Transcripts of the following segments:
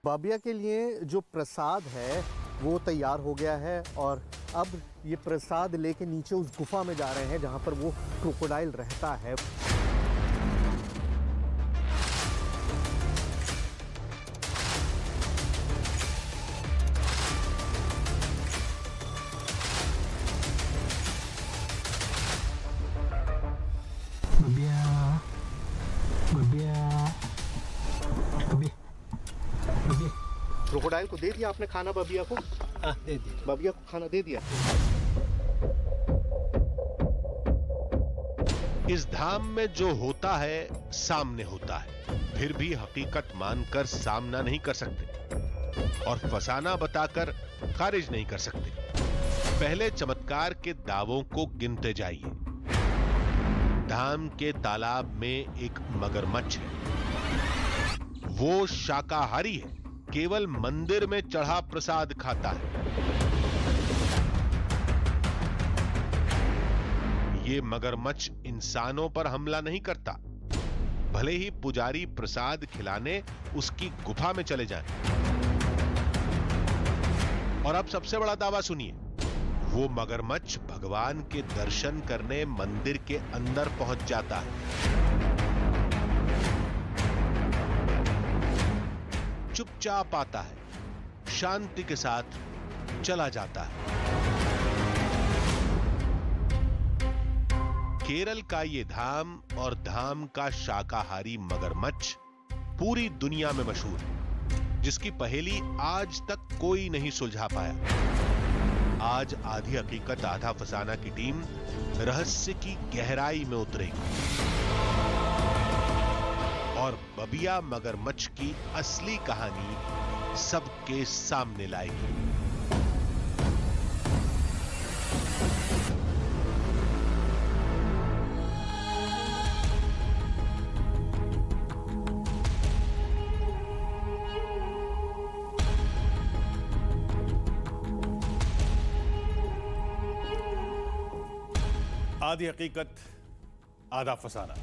बाबिया के लिए जो प्रसाद है वो तैयार हो गया है और अब ये प्रसाद लेके नीचे उस गुफा में जा रहे हैं जहां पर वो क्रोकोडाइल रहता है। क्रोकोडाइल को दे दिया आपने खाना? बबिया को दे दिया। बबिया को खाना दे दिया। इस धाम में जो होता है सामने होता है, फिर भी हकीकत मानकर सामना नहीं कर सकते और फसाना बताकर खारिज नहीं कर सकते। पहले चमत्कार के दावों को गिनते जाइए। धाम के तालाब में एक मगरमच्छ है। वो शाकाहारी है, केवल मंदिर में चढ़ा प्रसाद खाता है। ये मगरमच्छ इंसानों पर हमला नहीं करता, भले ही पुजारी प्रसाद खिलाने उसकी गुफा में चले जाएं। और अब सबसे बड़ा दावा सुनिए, वो मगरमच्छ भगवान के दर्शन करने मंदिर के अंदर पहुंच जाता है। चुपचाप आता है, शांति के साथ चला जाता है। केरल का ये धाम और धाम का शाकाहारी मगरमच्छ पूरी दुनिया में मशहूर है, जिसकी पहेली आज तक कोई नहीं सुलझा पाया। आज आधी हकीकत आधा फसाना की टीम रहस्य की गहराई में उतरेगी और बबिया मगरमच्छ की असली कहानी सबके सामने लाएगी। आधी हकीकत आधा फसाना।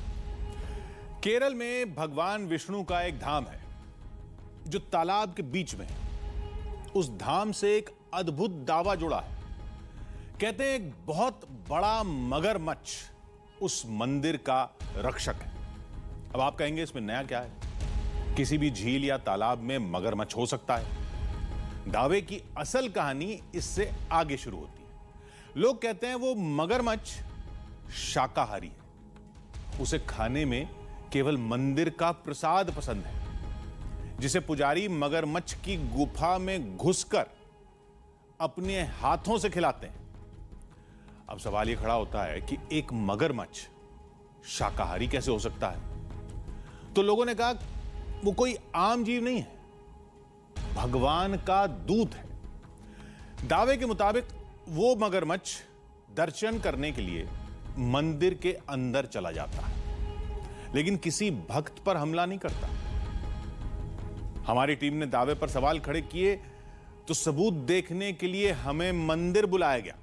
केरल में भगवान विष्णु का एक धाम है जो तालाब के बीच में है। उस धाम से एक अद्भुत दावा जुड़ा है। कहते हैं एक बहुत बड़ा मगरमच्छ उस मंदिर का रक्षक है। अब आप कहेंगे इसमें नया क्या है? किसी भी झील या तालाब में मगरमच्छ हो सकता है। दावे की असल कहानी इससे आगे शुरू होती है। लोग कहते हैं वो मगरमच्छ शाकाहारी है, उसे खाने में केवल मंदिर का प्रसाद पसंद है, जिसे पुजारी मगरमच्छ की गुफा में घुसकर अपने हाथों से खिलाते हैं। अब सवाल यह खड़ा होता है कि एक मगरमच्छ शाकाहारी कैसे हो सकता है? तो लोगों ने कहा वो कोई आम जीव नहीं है, भगवान का दूत है। दावे के मुताबिक वो मगरमच्छ दर्शन करने के लिए मंदिर के अंदर चला जाता है, लेकिन किसी भक्त पर हमला नहीं करता। हमारी टीम ने दावे पर सवाल खड़े किए तो सबूत देखने के लिए हमें मंदिर बुलाया गया।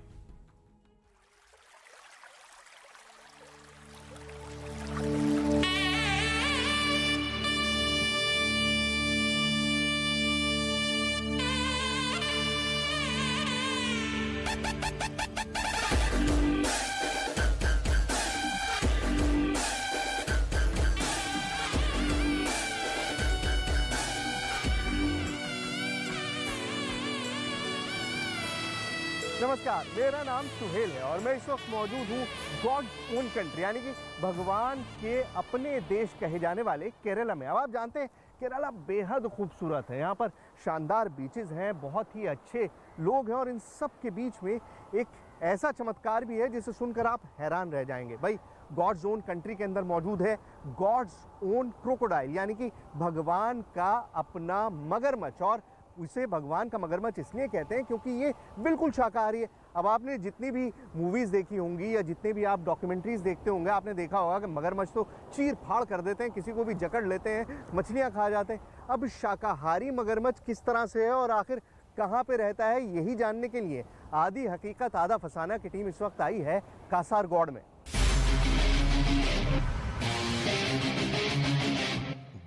नमस्कार, मेरा नाम सुहेल है और मैं इस वक्त मौजूद हूँ गॉड्स ओन कंट्री यानी कि भगवान के अपने देश कहे जाने वाले केरला में। अब आप जानते हैं केरला बेहद खूबसूरत है। यहाँ पर शानदार बीचेस हैं, बहुत ही अच्छे लोग हैं और इन सब के बीच में एक ऐसा चमत्कार भी है जिसे सुनकर आप हैरान रह जाएंगे। भाई, गॉड्स ओन कंट्री के अंदर मौजूद है गॉड्स ओन क्रोकोडाइल यानी कि भगवान का अपना मगरमच्छ। और उसे भगवान का मगरमच्छ इसलिए कहते हैं क्योंकि ये बिल्कुल शाकाहारी है। अब आपने जितनी भी मूवीज़ देखी होंगी या जितने भी आप डॉक्यूमेंट्रीज देखते होंगे, आपने देखा होगा कि मगरमच्छ तो चीर फाड़ कर देते हैं, किसी को भी जकड़ लेते हैं, मछलियां खा जाते हैं। अब शाकाहारी मगरमच्छ किस तरह से है और आखिर कहाँ पे रहता है, यही जानने के लिए आधी हकीकत आधा फसाना की टीम इस वक्त आई है कासारगोड में।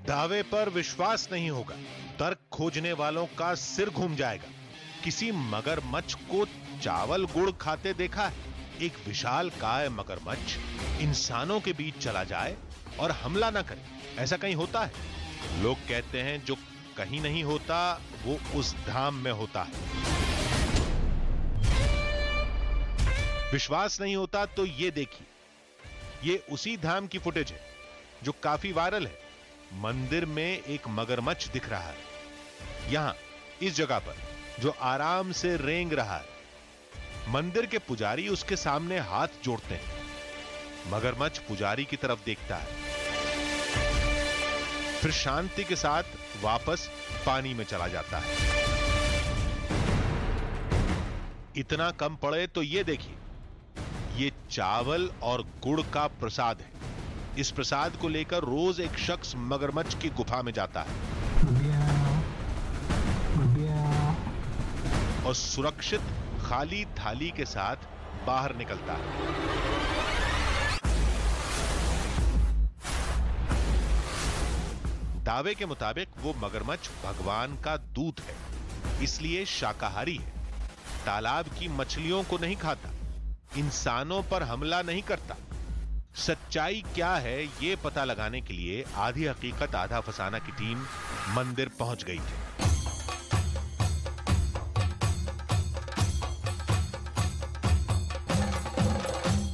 दावे पर विश्वास नहीं होगा, तर्क खोजने वालों का सिर घूम जाएगा। किसी मगरमच्छ को चावल गुड़ खाते देखा है? एक विशालकाय मगरमच्छ इंसानों के बीच चला जाए और हमला ना करे, ऐसा कहीं होता है? लोग कहते हैं जो कहीं नहीं होता वो उस धाम में होता है। विश्वास नहीं होता तो ये देखिए, ये उसी धाम की फुटेज है जो काफी वायरल है। मंदिर में एक मगरमच्छ दिख रहा है, यहां इस जगह पर, जो आराम से रेंग रहा है। मंदिर के पुजारी उसके सामने हाथ जोड़ते हैं। मगरमच्छ पुजारी की तरफ देखता है, फिर शांति के साथ वापस पानी में चला जाता है। इतना कम पड़े तो ये देखिए, ये चावल और गुड़ का प्रसाद है। इस प्रसाद को लेकर रोज एक शख्स मगरमच्छ की गुफा में जाता है और सुरक्षित खाली थाली के साथ बाहर निकलता है। दावे के मुताबिक वो मगरमच्छ भगवान का दूत है, इसलिए शाकाहारी है। तालाब की मछलियों को नहीं खाता, इंसानों पर हमला नहीं करता। सच्चाई क्या है ये पता लगाने के लिए आधी हकीकत आधा फसाना की टीम मंदिर पहुंच गई थी।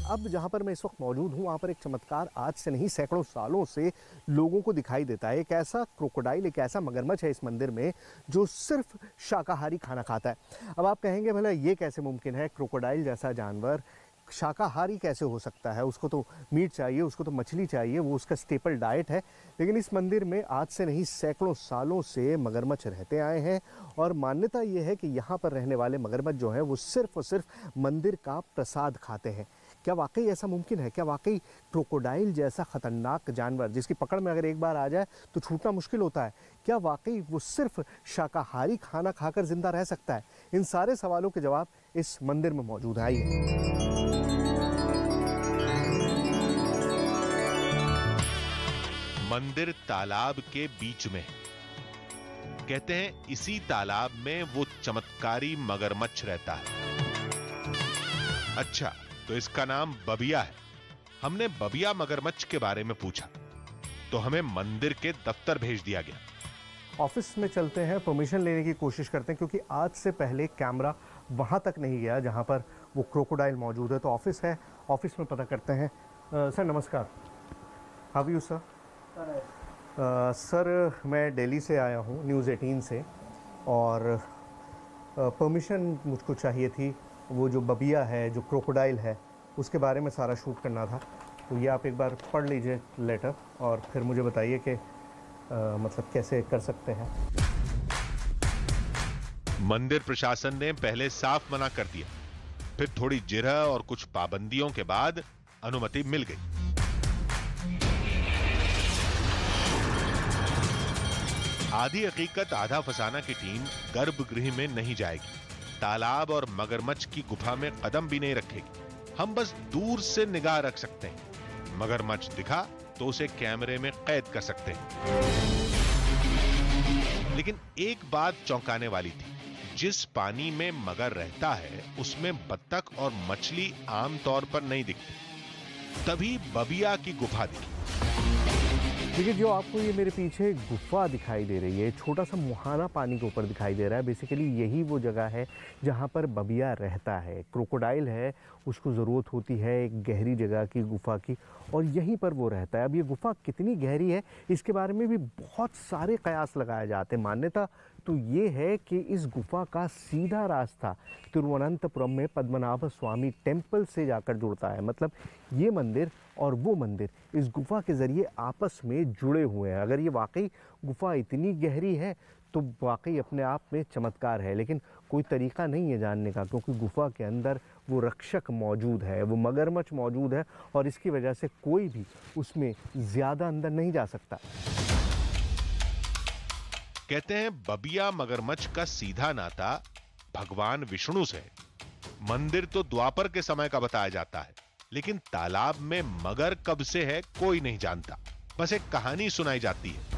अब जहां पर मैं इस वक्त मौजूद हूं, वहां पर एक चमत्कार आज से नहीं सैकड़ों सालों से लोगों को दिखाई देता है। एक ऐसा क्रोकोडाइल, एक ऐसा मगरमच्छ है इस मंदिर में जो सिर्फ शाकाहारी खाना खाता है। अब आप कहेंगे भला ये कैसे मुमकिन है? क्रोकोडाइल जैसा जानवर शाकाहारी कैसे हो सकता है? उसको तो मीट चाहिए, उसको तो मछली चाहिए, वो उसका स्टेपल डाइट है। लेकिन इस मंदिर में आज से नहीं सैकड़ों सालों से मगरमच्छ रहते आए हैं और मान्यता ये है कि यहाँ पर रहने वाले मगरमच्छ जो हैं वो सिर्फ और सिर्फ मंदिर का प्रसाद खाते हैं। क्या वाकई ऐसा मुमकिन है? क्या वाकई क्रोकोडाइल जैसा खतरनाक जानवर जिसकी पकड़ में अगर एक बार आ जाए तो छूटना मुश्किल होता है, क्या वाकई वो सिर्फ शाकाहारी खाना खाकर जिंदा रह सकता है? इन सारे सवालों के जवाब इस मंदिर में मौजूद है। आइए। मंदिर तालाब के बीच में है। कहते हैं इसी तालाब में वो चमत्कारी मगरमच्छ रहता है। अच्छा, तो इसका नाम बबिया है। हमने बबिया मगरमच्छ के बारे में पूछा तो हमें मंदिर के दफ्तर भेज दिया गया। ऑफिस में चलते हैं, परमिशन लेने की कोशिश करते हैं, क्योंकि आज से पहले कैमरा वहां तक नहीं गया जहां पर वो क्रोकोडाइल मौजूद है। तो ऑफिस है, ऑफिस में पता करते हैं। सर नमस्कार, हाउ यू सर? सर मैं दिल्ली से आया हूँ, न्यूज़ 18 से, और परमिशन मुझको चाहिए थी। वो जो बबिया है, जो क्रोकोडाइल है, उसके बारे में सारा शूट करना था। तो ये आप एक बार पढ़ लीजिए लेटर और फिर मुझे बताइए कि मतलब कैसे कर सकते हैं। मंदिर प्रशासन ने पहले साफ मना कर दिया, फिर थोड़ी जिरह और कुछ पाबंदियों के बाद अनुमति मिल गई। आधी हकीकत आधा फसाना की टीम गर्भगृह में नहीं जाएगी, तालाब और मगरमच्छ की गुफा में कदम भी नहीं रखेगी। हम बस दूर से निगाह रख सकते हैं। मगरमच्छ दिखा तो उसे कैमरे में कैद कर सकते हैं। लेकिन एक बात चौंकाने वाली थी, जिस पानी में मगर रहता है उसमें बत्तख और मछली आमतौर पर नहीं दिखती। तभी बबिया की गुफा दिखी। देखिए, जो आपको ये मेरे पीछे गुफा दिखाई दे रही है, छोटा सा मुहाना पानी के ऊपर दिखाई दे रहा है। बेसिकली यही वो जगह है जहाँ पर बबिया रहता है। क्रोकोडाइल है, उसको ज़रूरत होती है एक गहरी जगह की, गुफा की, और यहीं पर वो रहता है। अब ये गुफा कितनी गहरी है इसके बारे में भी बहुत सारे कयास लगाए जाते हैं। मान्यता तो ये है कि इस गुफा का सीधा रास्ता तिरुवनंतपुरम में पद्मनाभ स्वामी टेम्पल से जाकर जुड़ता है। मतलब ये मंदिर और वो मंदिर इस गुफा के ज़रिए आपस में जुड़े हुए हैं। अगर ये वाकई गुफा इतनी गहरी है तो वाकई अपने आप में चमत्कार है, लेकिन कोई तरीका नहीं है जानने का, क्योंकि गुफा के अंदर वो रक्षक मौजूद है, वो मगरमच्छ मौजूद है, और इसकी वजह से कोई भी उसमें ज़्यादा अंदर नहीं जा सकता। कहते हैं बबिया मगरमच्छ का सीधा नाता भगवान विष्णु से है। मंदिर तो द्वापर के समय का बताया जाता है, लेकिन तालाब में मगर कब से है कोई नहीं जानता। बस एक कहानी सुनाई जाती है।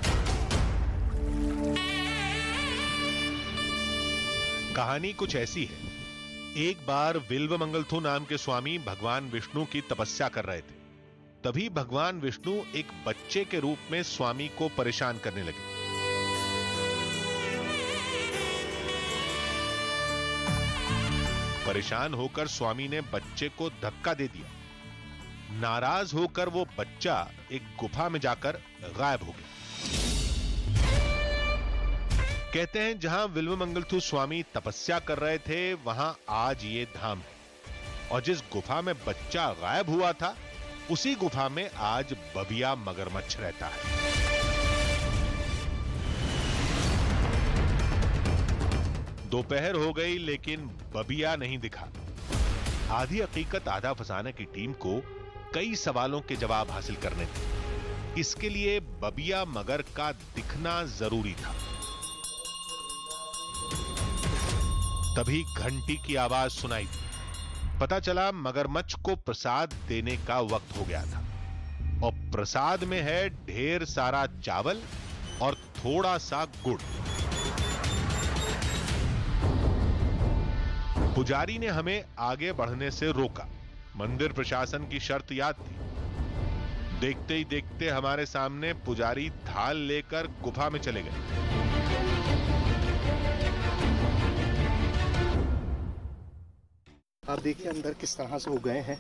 कहानी कुछ ऐसी है। एक बार विल्वमंगलथु नाम के स्वामी भगवान विष्णु की तपस्या कर रहे थे। तभी भगवान विष्णु एक बच्चे के रूप में स्वामी को परेशान करने लगे। परेशान होकर स्वामी ने बच्चे को धक्का दे दिया। नाराज होकर वो बच्चा एक गुफा में जाकर गायब हो गया। कहते हैं जहां विल्वमंगलथु स्वामी तपस्या कर रहे थे वहां आज ये धाम है, और जिस गुफा में बच्चा गायब हुआ था उसी गुफा में आज बबिया मगरमच्छ रहता है। दोपहर हो गई लेकिन बबिया नहीं दिखा। आधी हकीकत आधा फसाना की टीम को कई सवालों के जवाब हासिल करने थे। इसके लिए बबिया मगर का दिखना जरूरी था। तभी घंटी की आवाज सुनाई दी। पता चला मगरमच्छ को प्रसाद देने का वक्त हो गया था, और प्रसाद में है ढेर सारा चावल और थोड़ा सा गुड़। पुजारी ने हमें आगे बढ़ने से रोका। मंदिर प्रशासन की शर्त याद थी। देखते ही देखते हमारे सामने पुजारी थाल लेकर गुफा में चले गए। आप देखिए अंदर किस तरह से वो गए हैं।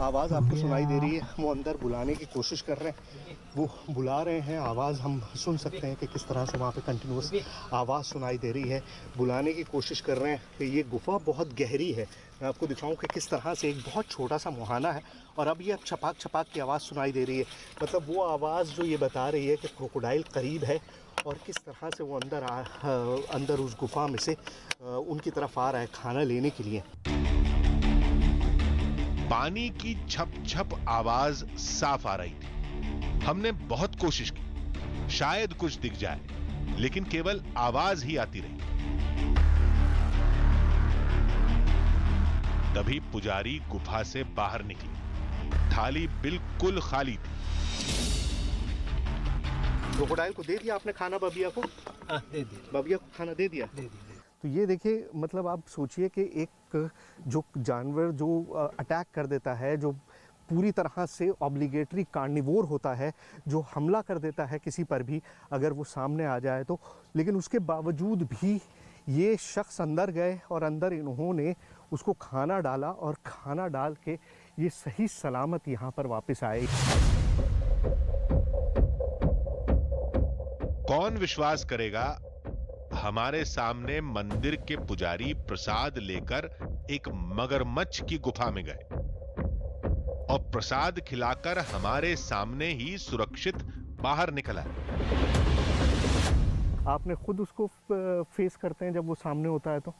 आवाज़ आपको सुनाई दे रही है, वो अंदर बुलाने की कोशिश कर रहे हैं, वो बुला रहे हैं। आवाज़ हम सुन सकते हैं कि किस तरह से वहाँ पे कंटिन्यूस आवाज़ सुनाई दे रही है, बुलाने की कोशिश कर रहे हैं। कि ये गुफा बहुत गहरी है। मैं आपको दिखाऊं कि किस तरह से एक बहुत छोटा सा मुहाना है और अब ये छपाक छपाक की आवाज़ सुनाई दे रही है। मतलब वो आवाज़ जो ये बता रही है कि क्रोकोडाइल करीब है और किस तरह से वो अंदर उस गुफा में से उनकी तरफ आ रहा है खाना लेने के लिए। पानी की छप छप आवाज साफ आ रही थी। हमने बहुत कोशिश की, शायद कुछ दिख जाए, लेकिन केवल आवाज ही आती रही। तभी पुजारी गुफा से बाहर निकले। थाली बिल्कुल खाली थी। क्रोकोडाइल को दे दिया आपने खाना? बबिया को? हाँ, दे दिया। बबिया को खाना दे दिया? दे दिया। तो ये देखिए, मतलब आप सोचिए कि एक जो जानवर जो अटैक कर देता है, जो पूरी तरह से ऑब्लिगेटरी कार्निवोर होता है, जो हमला कर देता है किसी पर भी अगर वो सामने आ जाए तो, लेकिन उसके बावजूद भी ये शख्स अंदर गए और अंदर इन्होंने उसको खाना डाला और खाना डाल के ये सही सलामत यहाँ पर वापस आए। कौन विश्वास करेगा, हमारे सामने मंदिर के पुजारी प्रसाद लेकर एक मगरमच्छ की गुफा में गए और प्रसाद खिलाकर हमारे सामने ही सुरक्षित बाहर निकल आए। आपने खुद उसको फेस करते हैं जब वो सामने होता है तो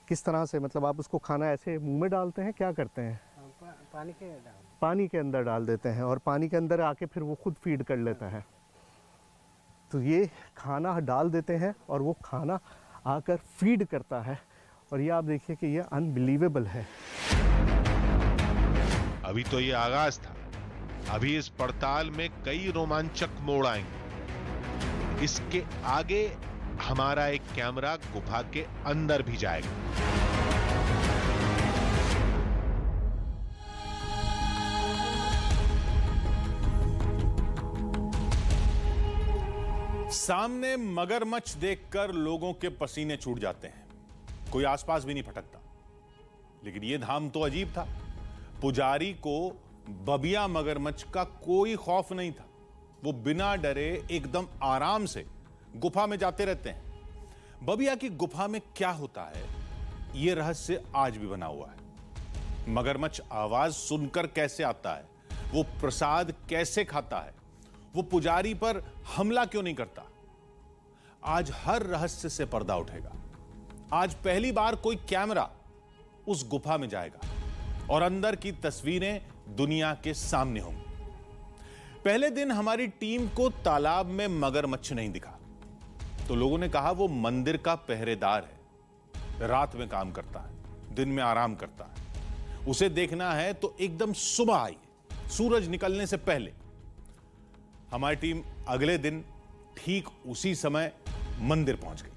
किस तरह से, मतलब आप उसको खाना ऐसे मुंह में डालते हैं, क्या करते हैं? पानी के अंदर डाल देते हैं और पानी के अंदर आके फिर वो खुद फीड कर लेता है। तो ये खाना डाल देते हैं और वो खाना आकर फीड करता है, और ये आप देखिए कि ये अनबिलीवेबल है। अभी तो ये आगाज था, अभी इस पड़ताल में कई रोमांचक मोड़ आएंगे। इसके आगे हमारा एक कैमरा गुफा के अंदर भी जाएगा। सामने मगरमच्छ देखकर लोगों के पसीने छूट जाते हैं, कोई आसपास भी नहीं फटकता। लेकिन यह धाम तो अजीब था। पुजारी को बबिया मगरमच्छ का कोई खौफ नहीं था। वो बिना डरे एकदम आराम से गुफा में जाते रहते हैं। बबिया की गुफा में क्या होता है, यह रहस्य आज भी बना हुआ है। मगरमच्छ आवाज सुनकर कैसे आता है, वो प्रसाद कैसे खाता है, वो पुजारी पर हमला क्यों नहीं करता, आज हर रहस्य से पर्दा उठेगा। आज पहली बार कोई कैमरा उस गुफा में जाएगा और अंदर की तस्वीरें दुनिया के सामने होंगी। पहले दिन हमारी टीम को तालाब में मगरमच्छ नहीं दिखा तो लोगों ने कहा वो मंदिर का पहरेदार है, रात में काम करता है, दिन में आराम करता है। उसे देखना है तो एकदम सुबह आइए, सूरज निकलने से पहले। हमारी टीम अगले दिन ठीक उसी समय मंदिर पहुंच गई।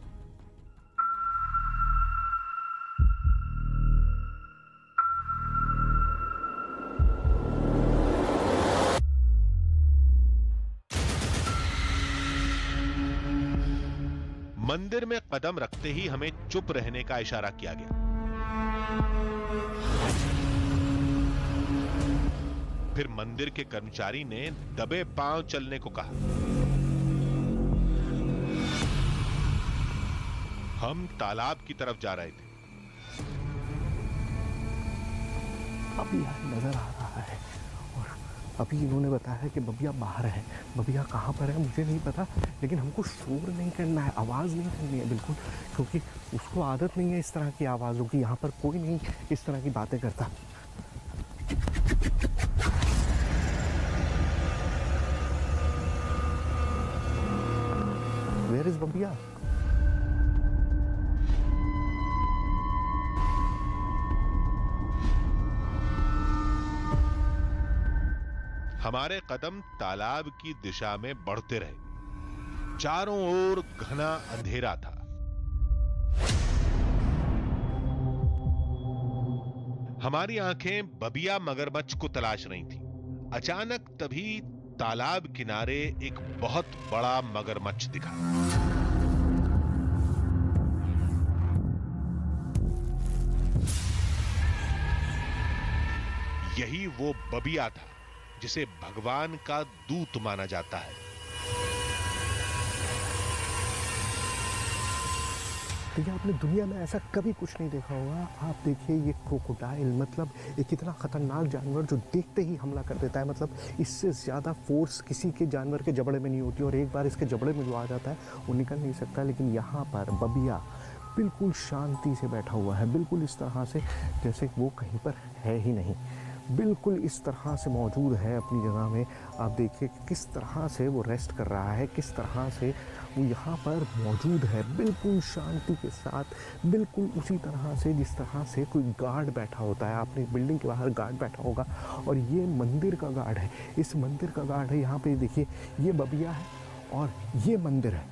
मंदिर में कदम रखते ही हमें चुप रहने का इशारा किया गया। फिर मंदिर के कर्मचारी ने दबे पांव चलने को कहा। हम तालाब की तरफ जा रहे थे। अभी नजर आ रहा है और अभी इन्होंने बताया कि बबिया बाहर है। बबिया कहाँ पर है मुझे नहीं पता, लेकिन हमको शोर नहीं करना है, आवाज़ नहीं करनी है बिल्कुल, क्योंकि उसको आदत नहीं है इस तरह की आवाज़ों की। यहाँ पर कोई नहीं इस तरह की बातें करता। Where is Babiya? हमारे कदम तालाब की दिशा में बढ़ते रहे। चारों ओर घना अंधेरा था। हमारी आंखें बबिया मगरमच्छ को तलाश रही थीं। अचानक तभी तालाब किनारे एक बहुत बड़ा मगरमच्छ दिखा। यही वो बबिया था जिसे भगवान का दूत माना जाता है। देखिए, आपने दुनिया में ऐसा कभी कुछ नहीं देखा होगा। आप देखिए ये क्रोकोडाइल, मतलब एक इतना खतरनाक जानवर जो देखते ही हमला कर देता है। मतलब इससे ज़्यादा फोर्स किसी के जानवर के जबड़े में नहीं होती, और एक बार इसके जबड़े में जो आ जाता है वो निकल नहीं सकता। लेकिन यहाँ पर बबिया बिल्कुल शांति से बैठा हुआ है, बिल्कुल इस तरह से जैसे वो कहीं पर है ही नहीं, बिल्कुल इस तरह से मौजूद है अपनी जगह में। आप देखिए किस तरह से वो रेस्ट कर रहा है, किस तरह से वो यहाँ पर मौजूद है, बिल्कुल शांति के साथ, बिल्कुल उसी तरह से जिस तरह से कोई गार्ड बैठा होता है। आपने बिल्डिंग के बाहर गार्ड बैठा होगा, और ये मंदिर का गार्ड है, इस मंदिर का गार्ड है। यहाँ पे देखिए ये बबिया है और ये मंदिर है।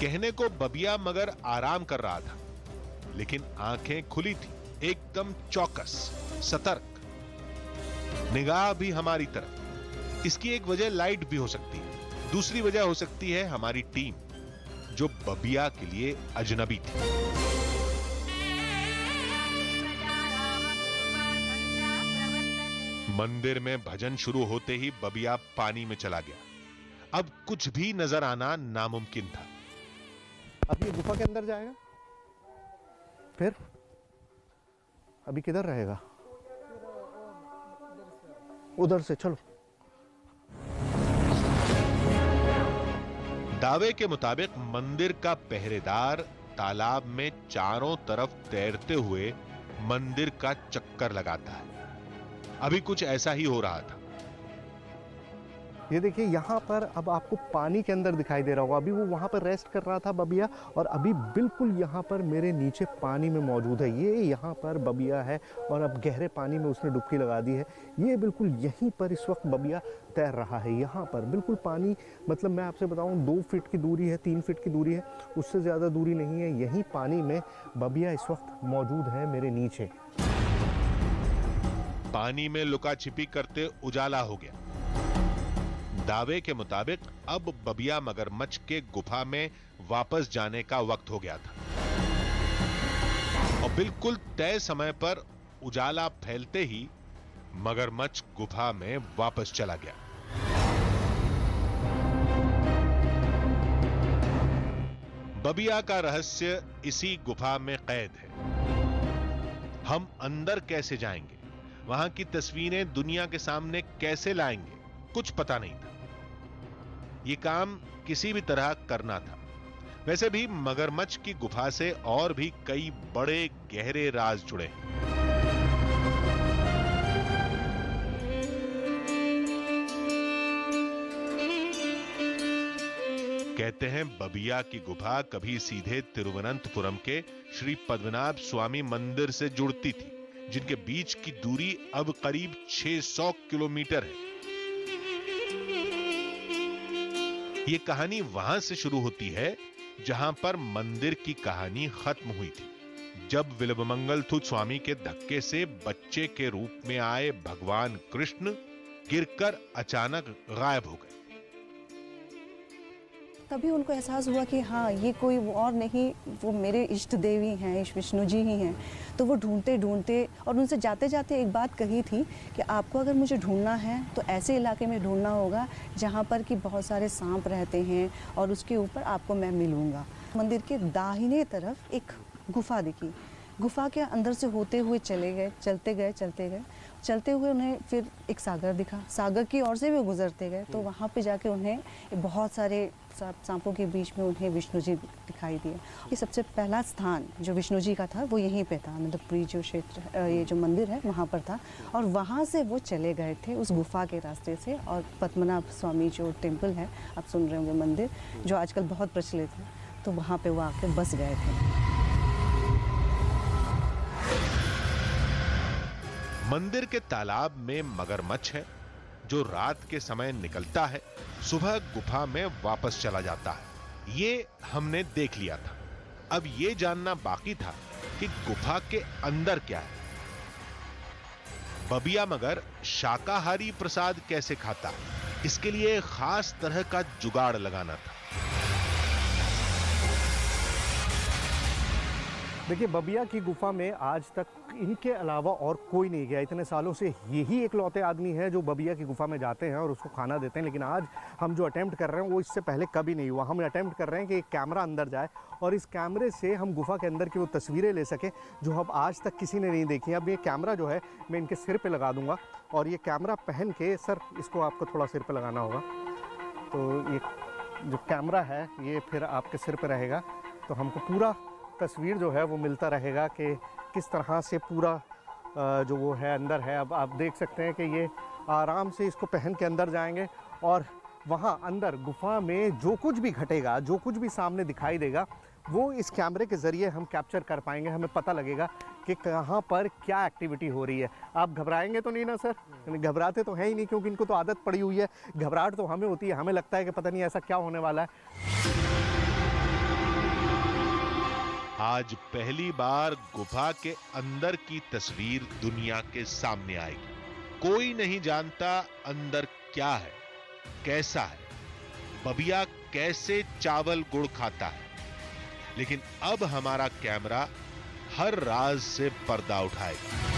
कहने को बबिया मगर आराम कर रहा था, लेकिन आंखें खुली थी, एकदम चौकस, सतर्क, निगाह भी हमारी तरफ। इसकी एक वजह लाइट भी हो सकती है, दूसरी वजह हो सकती है हमारी टीम, जो बबिया के लिए अजनबी थी। मंदिर में भजन शुरू होते ही बबिया पानी में चला गया। अब कुछ भी नजर आना नामुमकिन था। अब ये गुफा के अंदर जाएगा, फिर अभी किधर रहेगा? उधर से चलो। दावे के मुताबिक मंदिर का पहरेदार तालाब में चारों तरफ तैरते हुए मंदिर का चक्कर लगाता है। अभी कुछ ऐसा ही हो रहा था। ये देखिए यहाँ पर अब आपको पानी के अंदर दिखाई दे रहा होगा। अभी वो वहाँ पर रेस्ट कर रहा था बबिया, और अभी बिल्कुल यहाँ पर मेरे नीचे पानी में मौजूद है। ये यहाँ पर बबिया है, और अब गहरे पानी में उसने डुबकी लगा दी है। ये बिल्कुल यहीं पर इस वक्त बबिया तैर रहा है। यहाँ पर बिल्कुल पानी, मतलब मैं आपसे बताऊँ 2 फीट की दूरी है, 3 फीट की दूरी है, उससे ज़्यादा दूरी नहीं है। यहीं पानी में बबिया इस वक्त मौजूद है मेरे नीचे। पानी में लुका छिपी करते उजाला हो गया। दावे के मुताबिक अब बबिया मगरमच्छ के गुफा में वापस जाने का वक्त हो गया था, और बिल्कुल तय समय पर उजाला फैलते ही मगरमच्छ गुफा में वापस चला गया। बबिया का रहस्य इसी गुफा में कैद है। हम अंदर कैसे जाएंगे, वहां की तस्वीरें दुनिया के सामने कैसे लाएंगे, कुछ पता नहीं था। यह काम किसी भी तरह करना था। वैसे भी मगरमच्छ की गुफा से और भी कई बड़े गहरे राज जुड़े हैं। कहते हैं बबिया की गुफा कभी सीधे तिरुवनंतपुरम के श्री पद्मनाभ स्वामी मंदिर से जुड़ती थी, जिनके बीच की दूरी अब करीब 600 किलोमीटर है। यह कहानी वहां से शुरू होती है जहां पर मंदिर की कहानी खत्म हुई थी, जब विल्वमंगलथुत स्वामी के धक्के से बच्चे के रूप में आए भगवान कृष्ण गिरकर अचानक गायब हो गए। तभी उनको एहसास हुआ कि हाँ, ये कोई और नहीं, वो मेरे इष्ट देवी हैं, विष्णु जी ही हैं। तो वो ढूंढते ढूंढते और उनसे जाते जाते एक बात कही थी कि आपको अगर मुझे ढूंढना है तो ऐसे इलाके में ढूंढना होगा जहाँ पर कि बहुत सारे सांप रहते हैं और उसके ऊपर आपको मैं मिलूँगा। मंदिर के दाहिने तरफ एक गुफा दिखी। गुफा के अंदर से होते हुए चले गए, चलते हुए उन्हें फिर एक सागर दिखा। सागर की ओर से भी गुजरते गए तो वहाँ पे जाके उन्हें बहुत सारे सांपों के बीच में उन्हें विष्णु जी दिखाई दिए। ये सबसे पहला स्थान जो विष्णु जी का था वो यहीं पे था, आनंदपुरी जो क्षेत्र, ये जो मंदिर है वहाँ पर था। और वहाँ से वो चले गए थे उस गुफा के रास्ते से, और पद्मनाभ स्वामी जो टेम्पल है, आप सुन रहे होंगे, मंदिर जो आजकल बहुत प्रचलित है, तो वहाँ पे वो आके बस गए थे। मंदिर के तालाब में मगरमच्छ है जो रात के समय निकलता है, सुबह गुफा में वापस चला जाता है। ये हमने देख लिया था। अब ये जानना बाकी था कि गुफा के अंदर क्या है। बबिया मगर शाकाहारी प्रसाद कैसे खाता है, इसके लिए खास तरह का जुगाड़ लगाना था। देखिए, बबिया की गुफा में आज तक इनके अलावा और कोई नहीं गया। इतने सालों से यही एकलौते आदमी है जो बबिया की गुफा में जाते हैं और उसको खाना देते हैं। लेकिन आज हम जो अटेम्प्ट कर रहे हैं वो इससे पहले कभी नहीं हुआ। हम अटेम्प्ट कर रहे हैं कि एक कैमरा अंदर जाए और इस कैमरे से हम गुफा के अंदर की वो तस्वीरें ले सकें जो अब आज तक किसी ने नहीं देखी। अब ये कैमरा जो है मैं इनके सिर पर लगा दूँगा और ये कैमरा पहन के, सर इसको आपको थोड़ा सिर पर लगाना होगा, तो ये जो कैमरा है ये फिर आपके सिर पर रहेगा, तो हमको पूरा तस्वीर जो है वो मिलता रहेगा कि किस तरह से पूरा जो वो है अंदर है। अब आप देख सकते हैं कि ये आराम से इसको पहन के अंदर जाएंगे और वहाँ अंदर गुफा में जो कुछ भी घटेगा, जो कुछ भी सामने दिखाई देगा, वो इस कैमरे के ज़रिए हम कैप्चर कर पाएंगे। हमें पता लगेगा कि कहाँ पर क्या एक्टिविटी हो रही है। आप घबराएंगे तो नहीं ना सर? घबराते तो है ही नहीं, क्योंकि इनको तो आदत पड़ी हुई है। घबराहट तो हमें होती है, हमें लगता है कि पता नहीं ऐसा क्या होने वाला है। आज पहली बार गुफा के अंदर की तस्वीर दुनिया के सामने आएगी। कोई नहीं जानता अंदर क्या है, कैसा है, बबिया कैसे चावल गुड़ खाता है। लेकिन अब हमारा कैमरा हर राज से पर्दा उठाएगा।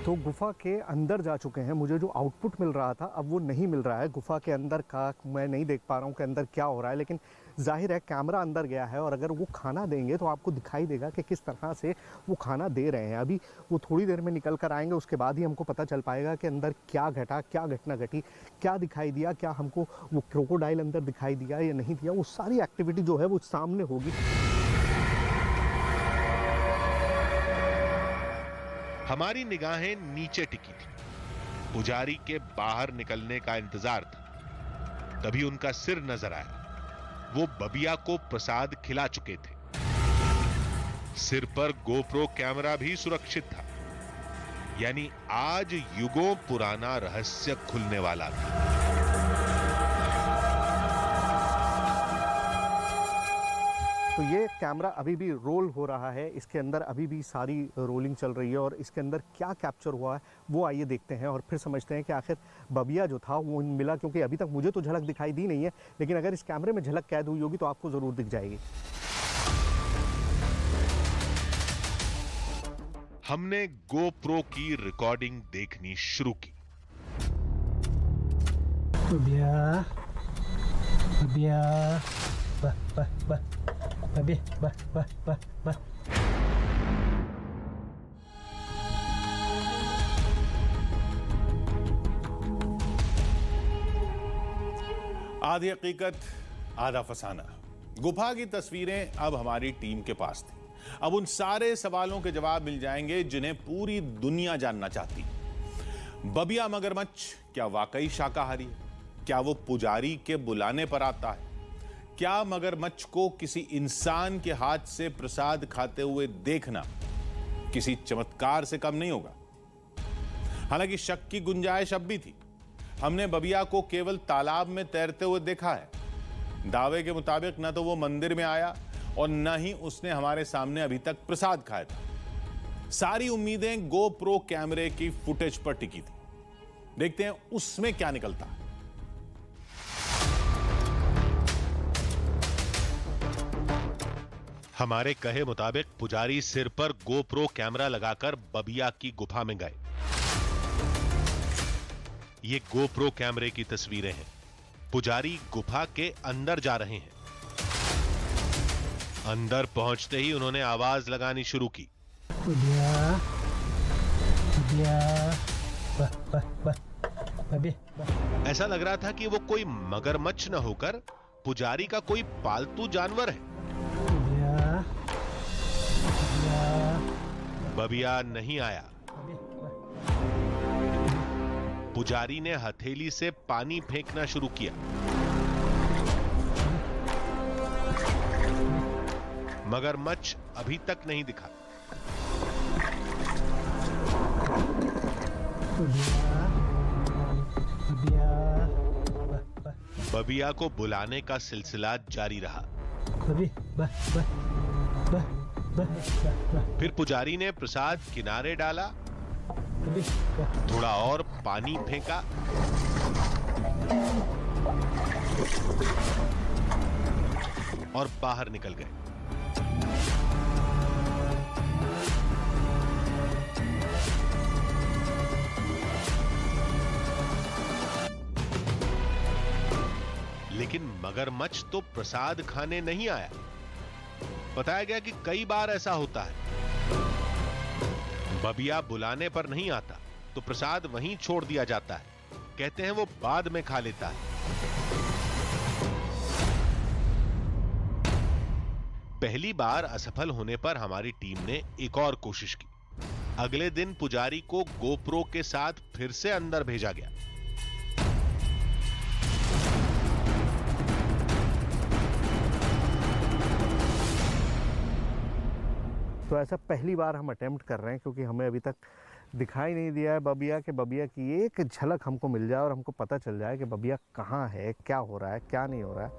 तो गुफा के अंदर जा चुके हैं। मुझे जो आउटपुट मिल रहा था अब वो नहीं मिल रहा है। गुफा के अंदर का मैं नहीं देख पा रहा हूँ कि अंदर क्या हो रहा है, लेकिन जाहिर है कैमरा अंदर गया है और अगर वो खाना देंगे तो आपको दिखाई देगा कि किस तरह से वो खाना दे रहे हैं। अभी वो थोड़ी देर में निकल कर आएंगे, उसके बाद ही हमको पता चल पाएगा कि अंदर क्या घटा, क्या घटना घटी, क्या दिखाई दिया, क्या हमको वो क्रोकोडाइल अंदर दिखाई दिया या नहीं दिया। वो सारी एक्टिविटी जो है वो सामने होगी। हमारी निगाहें नीचे टिकी थी। पुजारी के बाहर निकलने का इंतजार था। तभी उनका सिर नजर आया। वो बबिया को प्रसाद खिला चुके थे। सिर पर गोप्रो कैमरा भी सुरक्षित था। यानी आज युगों पुराना रहस्य खुलने वाला था। तो ये कैमरा अभी भी रोल हो रहा है, इसके अंदर अभी भी सारी रोलिंग चल रही है और इसके अंदर क्या कैप्चर हुआ है वो आइए देखते हैं और फिर समझते हैं कि आखिर बबिया जो था वो मिला। क्योंकि अभी तक मुझे तो झलक दिखाई दी नहीं है, लेकिन अगर इस कैमरे में झलक कैद हुई होगी तो आपको ज़रूर दिख जाएगी। हमने गोप्रो की रिकॉर्डिंग देखनी शुरू की। बबिया, बबिया, बा, बा, बा, बबिया, बा, बा, बा, बा। आधी हकीकत आधा फसाना। गुफा की तस्वीरें अब हमारी टीम के पास थी। अब उन सारे सवालों के जवाब मिल जाएंगे जिन्हें पूरी दुनिया जानना चाहती है। बबिया मगरमच्छ क्या वाकई शाकाहारी है? क्या वो पुजारी के बुलाने पर आता है? क्या मगरमच्छ को किसी इंसान के हाथ से प्रसाद खाते हुए देखना किसी चमत्कार से कम नहीं होगा? हालांकि शक की गुंजाइश अब भी थी। हमने बबिया को केवल तालाब में तैरते हुए देखा है। दावे के मुताबिक न तो वो मंदिर में आया और न ही उसने हमारे सामने अभी तक प्रसाद खाया था। सारी उम्मीदें गोप्रो कैमरे की फुटेज पर टिकी थी। देखते हैं उसमें क्या निकलता है। हमारे कहे मुताबिक पुजारी सिर पर गोप्रो कैमरा लगाकर बबिया की गुफा में गए। ये गोप्रो कैमरे की तस्वीरें हैं। पुजारी गुफा के अंदर जा रहे हैं। अंदर पहुंचते ही उन्होंने आवाज लगानी शुरू की। बबिया, बबिया, बा, बा, बबिया। ऐसा लग रहा था कि वो कोई मगरमच्छ न होकर पुजारी का कोई पालतू जानवर है। बबिया, बबिया नहीं आया। पुजारी ने हथेली से पानी फेंकना शुरू किया। मगरमच्छ अभी तक नहीं दिखा। बबिया को बुलाने का सिलसिला जारी रहा। फिर पुजारी ने प्रसाद किनारे डाला, थोड़ा और पानी फेंका, और बाहर निकल गए। लेकिन मगरमच्छ तो प्रसाद खाने नहीं आया। बताया गया कि कई बार ऐसा होता है, बबिया बुलाने पर नहीं आता तो प्रसाद वहीं छोड़ दिया जाता है। कहते हैं वो बाद में खा लेता है। पहली बार असफल होने पर हमारी टीम ने एक और कोशिश की। अगले दिन पुजारी को गोप्रो के साथ फिर से अंदर भेजा गया। तो ऐसा पहली बार हम अटेम्प्ट कर रहे हैं, क्योंकि हमें अभी तक दिखाई नहीं दिया है बबिया के। बबिया की एक झलक हमको मिल जाए और हमको पता चल जाए कि बबिया कहाँ है, क्या हो रहा है, क्या नहीं हो रहा है।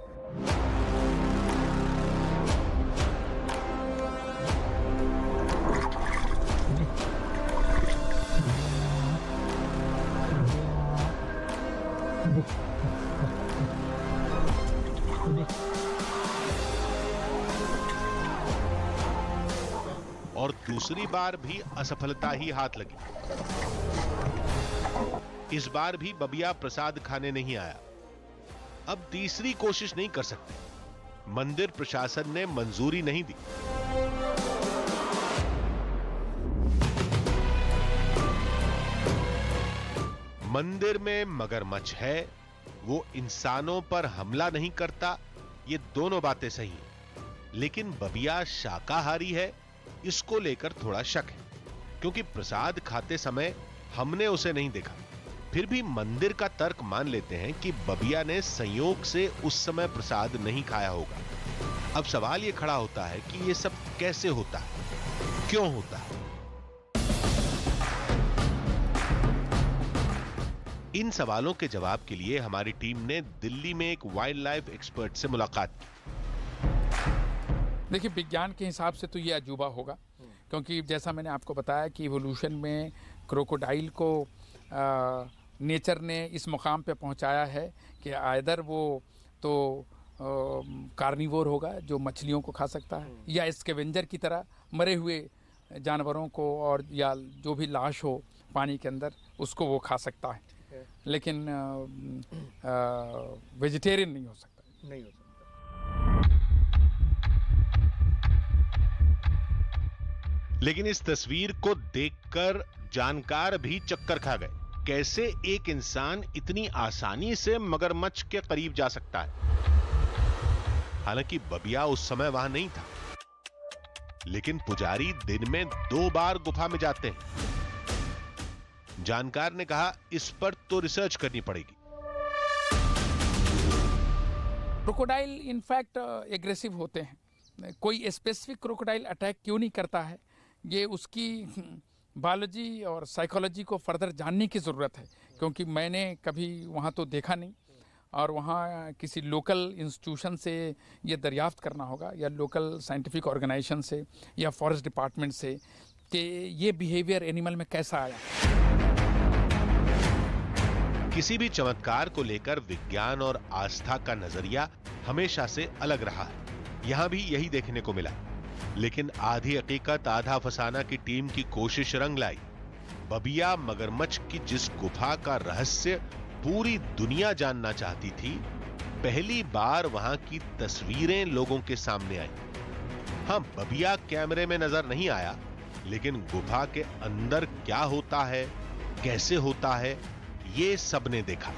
और दूसरी बार भी असफलता ही हाथ लगी। इस बार भी बबिया प्रसाद खाने नहीं आया। अब तीसरी कोशिश नहीं कर सकते। मंदिर प्रशासन ने मंजूरी नहीं दी। मंदिर में मगरमच्छ है, वो इंसानों पर हमला नहीं करता, ये दोनों बातें सही हैं। लेकिन बबिया शाकाहारी है, इसको लेकर थोड़ा शक है, क्योंकि प्रसाद खाते समय हमने उसे नहीं देखा। फिर भी मंदिर का तर्क मान लेते हैं कि बबिया ने संयोग से उस समय प्रसाद नहीं खाया होगा। अब सवाल यह खड़ा होता है कि यह सब कैसे होता है, क्यों होता है? इन सवालों के जवाब के लिए हमारी टीम ने दिल्ली में एक वाइल्ड लाइफ एक्सपर्ट से मुलाकात की। देखिए, विज्ञान के हिसाब से तो ये अजूबा होगा, क्योंकि जैसा मैंने आपको बताया कि इवोल्यूशन में क्रोकोडाइल को नेचर ने इस मुकाम पे पहुंचाया है कि आइदर वो तो कार्निवोर होगा जो मछलियों को खा सकता है, या स्कैवेंजर की तरह मरे हुए जानवरों को और या जो भी लाश हो पानी के अंदर उसको वो खा सकता है। लेकिन वेजिटेरियन नहीं हो सकता। नहीं हो सकता। लेकिन इस तस्वीर को देखकर जानकार भी चक्कर खा गए। कैसे एक इंसान इतनी आसानी से मगरमच्छ के करीब जा सकता है? हालांकि बबिया उस समय वहां नहीं था, लेकिन पुजारी दिन में 2 बार गुफा में जाते हैं। जानकार ने कहा, इस पर तो रिसर्च करनी पड़ेगी। क्रोकोडाइल इनफैक्ट एग्रेसिव होते हैं। कोई स्पेसिफिक क्रोकोडाइल अटैक क्यों नहीं करता है, ये उसकी बायोलॉजी और साइकोलॉजी को फर्दर जानने की ज़रूरत है, क्योंकि मैंने कभी वहाँ तो देखा नहीं, और वहाँ किसी लोकल इंस्टीट्यूशन से ये दरियाफ्त करना होगा, या लोकल साइंटिफिक ऑर्गेनाइजेशन से, या फॉरेस्ट डिपार्टमेंट से, कि ये बिहेवियर एनिमल में कैसा आया। किसी भी चमत्कार को लेकर विज्ञान और आस्था का नजरिया हमेशा से अलग रहा है। यहां भी यही देखने को मिला। लेकिन आधी हकीकत आधा फसाना की टीम की कोशिश रंग लाई। बबिया मगरमच्छ की जिस गुफा का रहस्य पूरी दुनिया जानना चाहती थी, पहली बार वहां की तस्वीरें लोगों के सामने आई। हां, बबिया कैमरे में नजर नहीं आया, लेकिन गुफा के अंदर क्या होता है, कैसे होता है, ये सबने देखा।